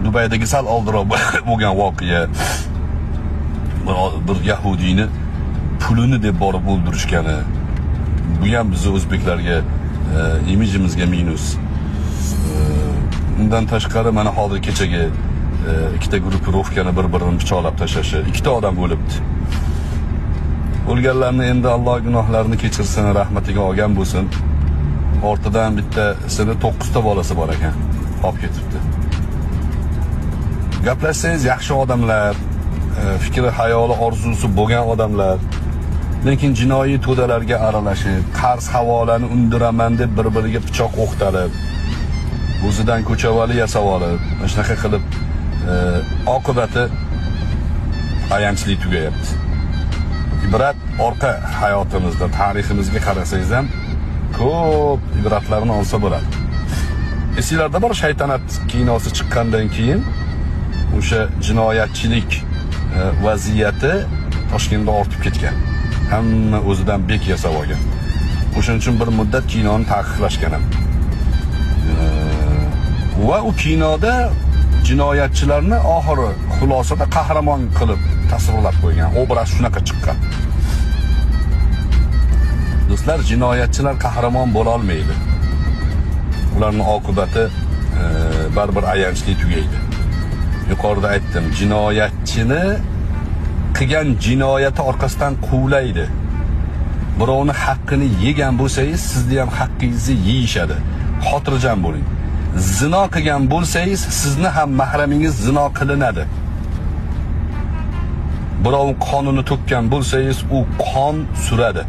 Dubaydagi sal oldinroq bo'lgan voqea. Bir yahudiyni pulini deb borib o'ldirishgani. Bu ham bizni o'zbeklarga imijimizga minus. Undan tashqari mana hozir kechagi ikkita gruppirovkani bir-birini pichoqlab tashlashi, ikkita odam o'libdi. O'lganlarni endi Alloh gunohlarini kechirsin, rahmatiga olgan bo'lsin. Ortidan bittasini 9 ta bolasi bor ekan, qolib ketibdi. Gaplashsangiz yaxshi odamlar, fikri, hayoli, orzusi bo'lgan odamlar, lekin jinoiy to'dalarga aralashib, qarz havolani undiraman deb bir-biriga pichoq o'qtalib, o'zidan ko'chavali yasab olib, mana shunaqa qilib oqibati ayanchli tugayapti. Ibrat orqa hayotimizda, tariximizga qarasangiz ham ko'p ibratlarni olsa bo'ladi. Esinglarda bor, Shaytanat kinosi chiqqandan keyin o'sha jinoyatchilik vaziyati Toshkentda ortib ketgan. Hamma o'zidan bek yasab olgan. O'shaning uchun bir muddat kinoni taqiqlashgan ham. Va u kinoda jinoyatchilarni oxiri xulosada qahramon qilib tasvirlab qo'ygan. Obraz shunaqa chiqqan. Do'stlar, jinoyatchilar qahramon bo'la olmaydi. Ularning oqibati baribir ayanchli tugaydi. Yuqorida aytdim, jinoyatchini qilgan jinoyati orqasidan quvlaydi. Birovni haqqini yegan bo'lsangiz, sizni ham haqqingizni yeyishadi. Xotirjam bo'ling. Zino qilgan bo'lsangiz, sizni ham mahramingiz zino qilinadi. Birov qonini to'kkan bo'lsangiz, u qon suradi.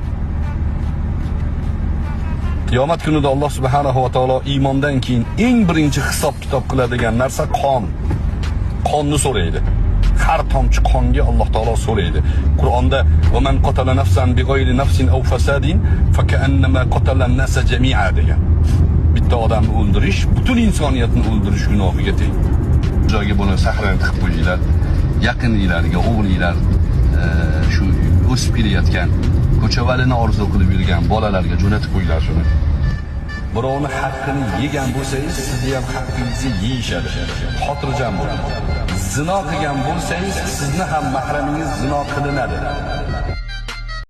Qiyomat kunida Alloh subhanahu va taolo iymondan keyin eng birinchi hisob-kitob qiladigan narsa qon. Qonni so'raydi. Har tomchi qonga Alloh taolo so'raydi. Qur'onda "Va man qatala nafsan bighayri nafsin aw fasadin fakannama qatala an-nasa jami'a" degan. Bitta odamni o'ldirish, butun insoniyatni o'ldirish gunohiga teng. Joyga buni sahranib qilib qo'yinglar. Yaqinliklariga, o'g'linglar, shu o'sib kelayotgan, ko'chavalini orzu qilib yurgan bolalarga jo'natib qo'yinglar shuni. Birovni haqqini yegan bo'lsangiz, sizni ham haqqingizni yeyishadi. Xotirjam bo'ling. Zino qilgan bo'lsangiz, sizni ham mahramingiz zino qilinadi.